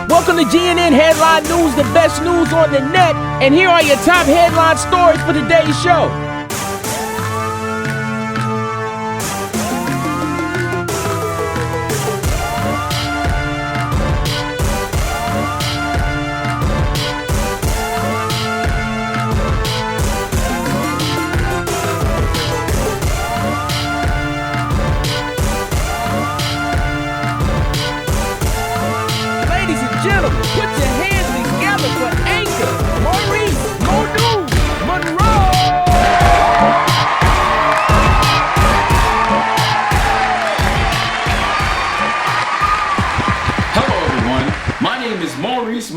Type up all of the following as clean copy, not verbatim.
Welcome to GNN Headline News, the best news on the net. And here are your top headline stories for today's show. Gentlemen, put your hands together for anchor Maurice, Monroe. Hello everyone, my name is Maurice,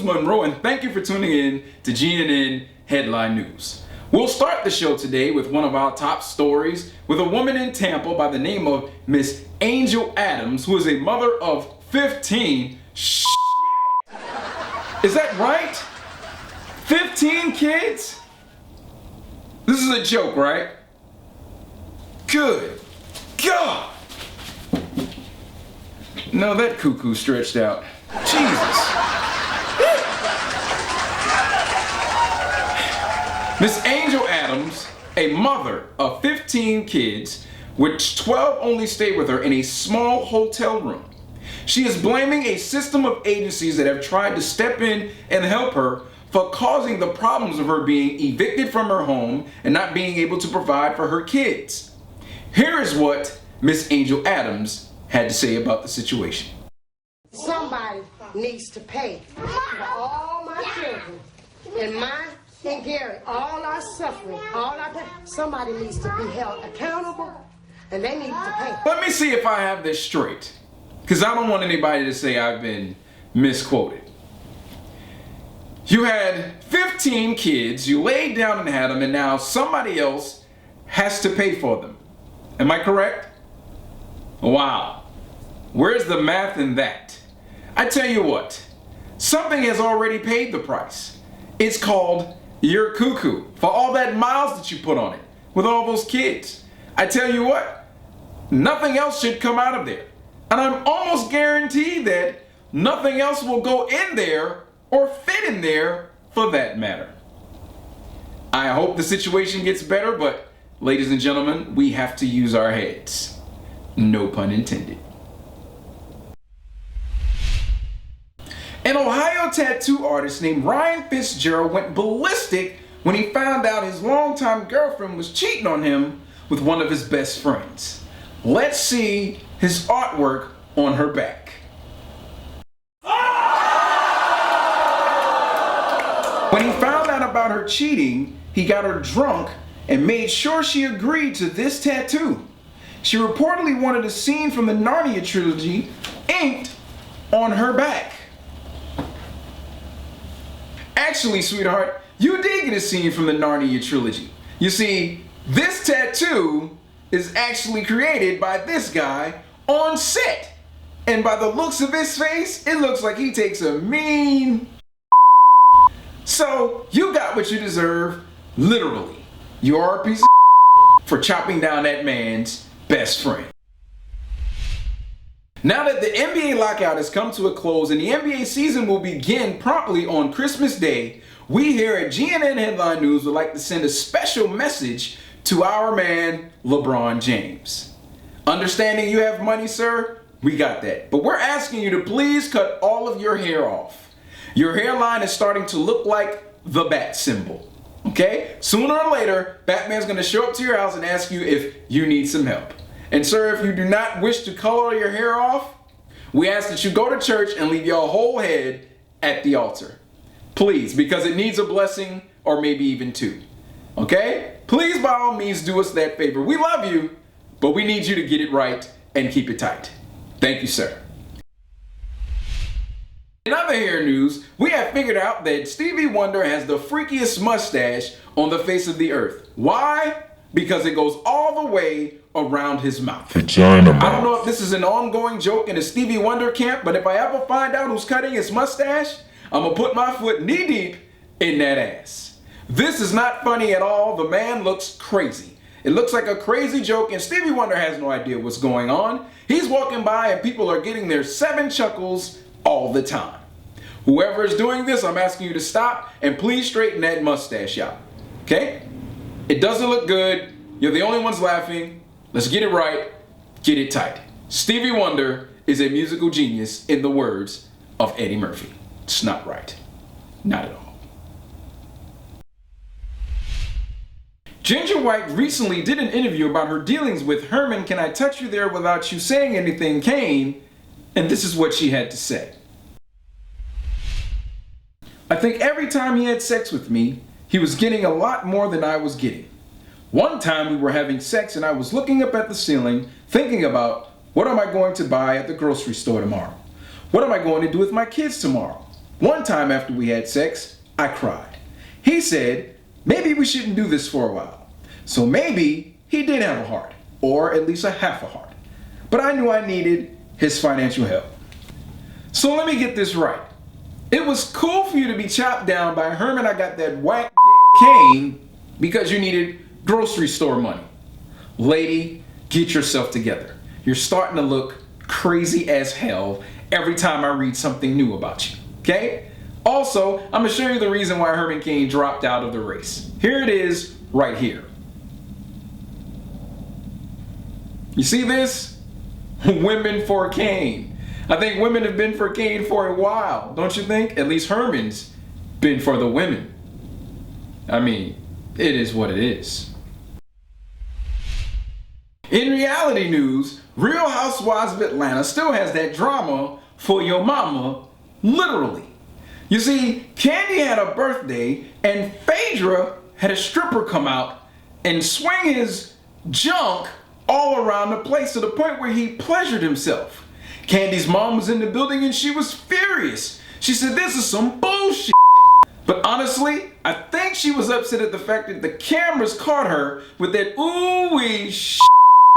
Monroe, and thank you for tuning in to GNN Headline News. We'll start the show today with one of our top stories with a woman in Tampa by the name of Miss Angel Adams, who is a mother of 15. Is that right? 15 kids? This is a joke, right? Good God. No, that cuckoo stretched out. Jesus. Miss Angel Adams, a mother of 15 kids, which 12 only stay with her in a small hotel room. She is blaming a system of agencies that have tried to step in and help her for causing the problems of her being evicted from her home and not being able to provide for her kids. Here is what Miss Angel Adams had to say about the situation. Somebody needs to pay for all my children and mine and Gary, all our suffering, all our pain. Somebody needs to be held accountable and they need to pay. Let me see if I have this straight, because I don't want anybody to say I've been misquoted. You had 15 kids, you laid down and had them, and now somebody else has to pay for them. Am I correct? Wow. Where's the math in that? I tell you what, something has already paid the price. It's called your cuckoo, for all that miles that you put on it with all those kids. I tell you what, nothing else should come out of there. And I'm almost guaranteed that nothing else will go in there or fit in there for that matter. I hope the situation gets better, but ladies and gentlemen, we have to use our heads. No pun intended. An Ohio tattoo artist named Ryan Fitzgerald went ballistic when he found out his longtime girlfriend was cheating on him with one of his best friends. Let's see his artwork on her back. When he found out about her cheating, he got her drunk and made sure she agreed to this tattoo. She reportedly wanted a scene from the Narnia trilogy inked on her back. Actually, sweetheart, you did get a scene from the Narnia trilogy. You see, this tattoo is actually created by this guy on set. And by the looks of his face, it looks like he takes a mean. So, you got what you deserve, literally. You are a piece of for chopping down that man's best friend. Now that the NBA lockout has come to a close and the NBA season will begin promptly on Christmas Day, we here at GNN Headline News would like to send a special message to our man, LeBron James. Understanding you have money, sir, we got that. But we're asking you to please cut all of your hair off. Your hairline is starting to look like the bat symbol. Okay? Sooner or later, Batman's gonna show up to your house and ask you if you need some help. And sir, if you do not wish to color your hair off, we ask that you go to church and leave your whole head at the altar. Please, because it needs a blessing or maybe even two. Okay? Please, by all means, do us that favor. We love you, but we need you to get it right and keep it tight. Thank you, sir. In other hair news, we have figured out that Stevie Wonder has the freakiest mustache on the face of the earth. Why? Because it goes all the way around his mouth. Vagina mouth. I don't know if this is an ongoing joke in the Stevie Wonder camp, but if I ever find out who's cutting his mustache, I'm gonna put my foot knee deep in that ass. This is not funny at all. The man looks crazy. It looks like a crazy joke, and Stevie Wonder has no idea what's going on. He's walking by and people are getting their 7 chuckles all the time. Whoever is doing this, I'm asking you to stop and please straighten that mustache out. Okay? It doesn't look good. You're the only ones laughing. Let's get it right. Get it tight. Stevie Wonder is a musical genius in the words of Eddie Murphy. It's not right. Not at all. Ginger White recently did an interview about her dealings with Herman Can I Touch You There Without You Saying Anything Kane, and this is what she had to say. I think every time he had sex with me, he was getting a lot more than I was getting. One time we were having sex and I was looking up at the ceiling, thinking about, what am I going to buy at the grocery store tomorrow? What am I going to do with my kids tomorrow? One time after we had sex, I cried. He said, maybe we shouldn't do this for a while. So maybe he did have a heart, or at least a half a heart. But I knew I needed his financial help. So let me get this right. It was cool for you to be chopped down by Herman I Got That Whack Dick Kane because you needed grocery store money. Lady, get yourself together. You're starting to look crazy as hell every time I read something new about you, okay? Also, I'm gonna show you the reason why Herman Cain dropped out of the race. Here it is, right here. You see this? Women for Cain. I think women have been for Cain for a while, don't you think? At least Herman's been for the women. I mean, it is what it is. In reality news, Real Housewives of Atlanta still has that drama for your mama, literally. You see, Candy had a birthday and Phaedra had a stripper come out and swing his junk all around the place to the point where he pleasured himself. Candy's mom was in the building and she was furious. She said, this is some bullshit. But honestly, I think she was upset at the fact that the cameras caught her with that ooh-wee shit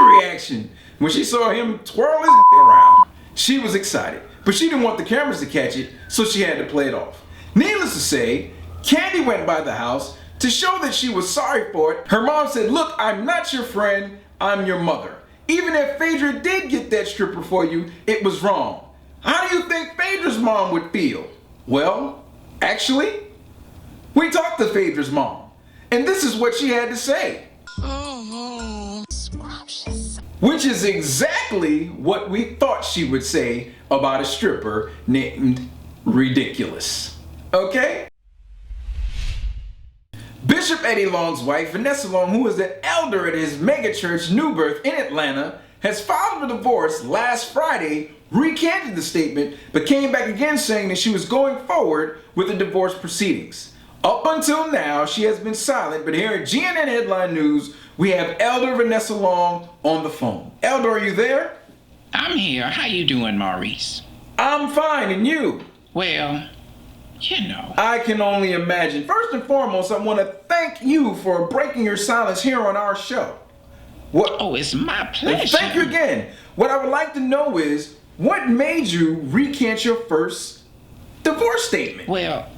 reaction when she saw him twirl his dick around. She was excited, but she didn't want the cameras to catch it, so she had to play it off. Needless to say, Candy went by the house to show that she was sorry for it. Her mom said, look, I'm not your friend, I'm your mother. Even if Phaedra did get that stripper for you, it was wrong. How do you think Phaedra's mom would feel? Well, actually, we talked to Phaedra's mom, and this is what she had to say. Scrumptious. Which is exactly what we thought she would say about a stripper named Ridiculous. Okay? Bishop Eddie Long's wife, Vanessa Long, who is the elder at his megachurch New Birth in Atlanta, has filed a divorce last Friday, recanted the statement, but came back again saying that she was going forward with the divorce proceedings. Up until now, she has been silent, but here at GNN Headline News, we have Elder Vanessa Long on the phone. Elder, are you there? I'm here. How you doing, Maurice? I'm fine, and you? Well, you know. I can only imagine. First and foremost, I want to thank you for breaking your silence here on our show. What? Oh, it's my pleasure. Thank you again. What I would like to know is, what made you recant your first divorce statement? Well,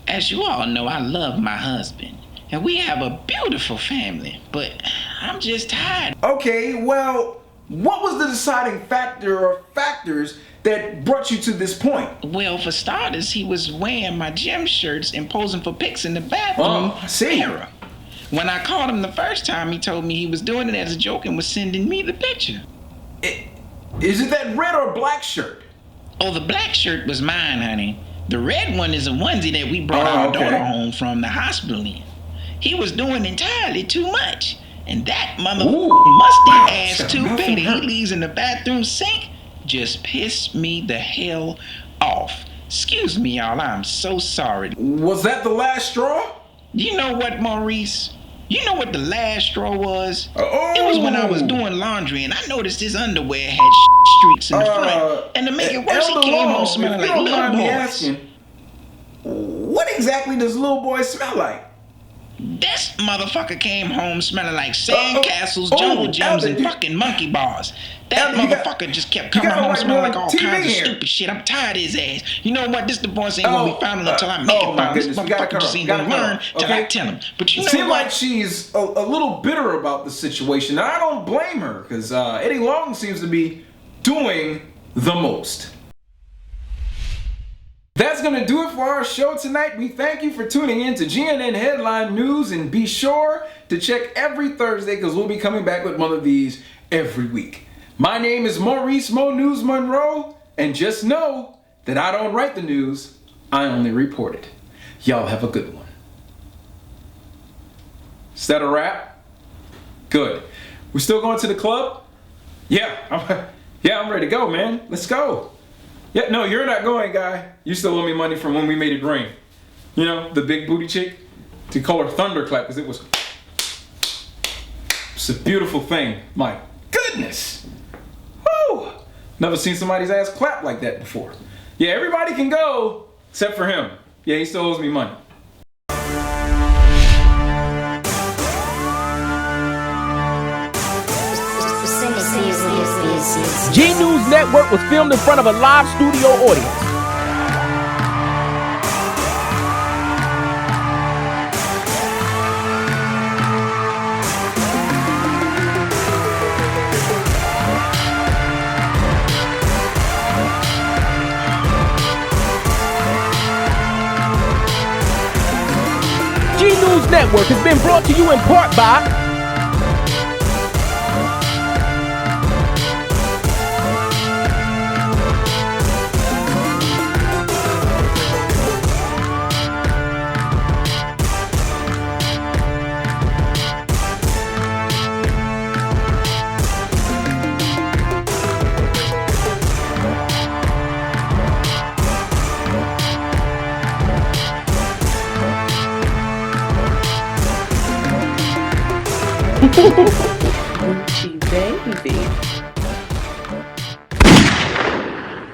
as you all know, I love my husband, and we have a beautiful family, but I'm just tired. Okay, well, what was the deciding factor or factors that brought you to this point? Well, for starters, he was wearing my gym shirts and posing for pics in the bathroom. Oh, I see. Mirror. When I called him the first time, he told me he was doing it as a joke and was sending me the picture. Is it that red or black shirt? Oh, the black shirt was mine, honey. The red one is a onesie that we brought our daughter home from the hospital in. He was doing entirely too much. And that musty ass toothpaste he leaves in the bathroom sink just pissed me the hell off. Excuse me, y'all, I'm so sorry. Was that the last straw? You know what, Maurice? You know what the last straw was? It was when I was doing laundry and I noticed his underwear had streaks in the front. And to make it worse, he came home smelling like little boys. What exactly does little boy smell like? This motherfucker came home smelling like sandcastles, jungle gyms, and fucking monkey bars. That motherfucker just kept coming home smelling like all kinds of stupid shit. I'm tired of his ass. You know what? This divorce ain't gonna be final until I make it final. This motherfucker just ain't gonna learn till I tell him. But you know what? It seems like she's a little bitter about the situation. And I don't blame her, because Eddie Long seems to be doing the most. That's going to do it for our show tonight. We thank you for tuning in to GNN Headline News, and be sure to check every Thursday because we'll be coming back with one of these every week. My name is Maurice News Monroe, and just know that I don't write the news, I only report it. Y'all have a good one. Is that a wrap? Good. We're still going to the club? Yeah, I'm ready to go, man. Let's go. Yeah, no, you're not going, guy. You still owe me money from when we made it rain. You know, the big booty chick? To call her Thunderclap, because it's a beautiful thing. My goodness. Woo! Never seen somebody's ass clap like that before. Yeah, everybody can go, except for him. Yeah, he still owes me money. G News Network was filmed in front of a live studio audience. G News Network has been brought to you in part by Gucci baby.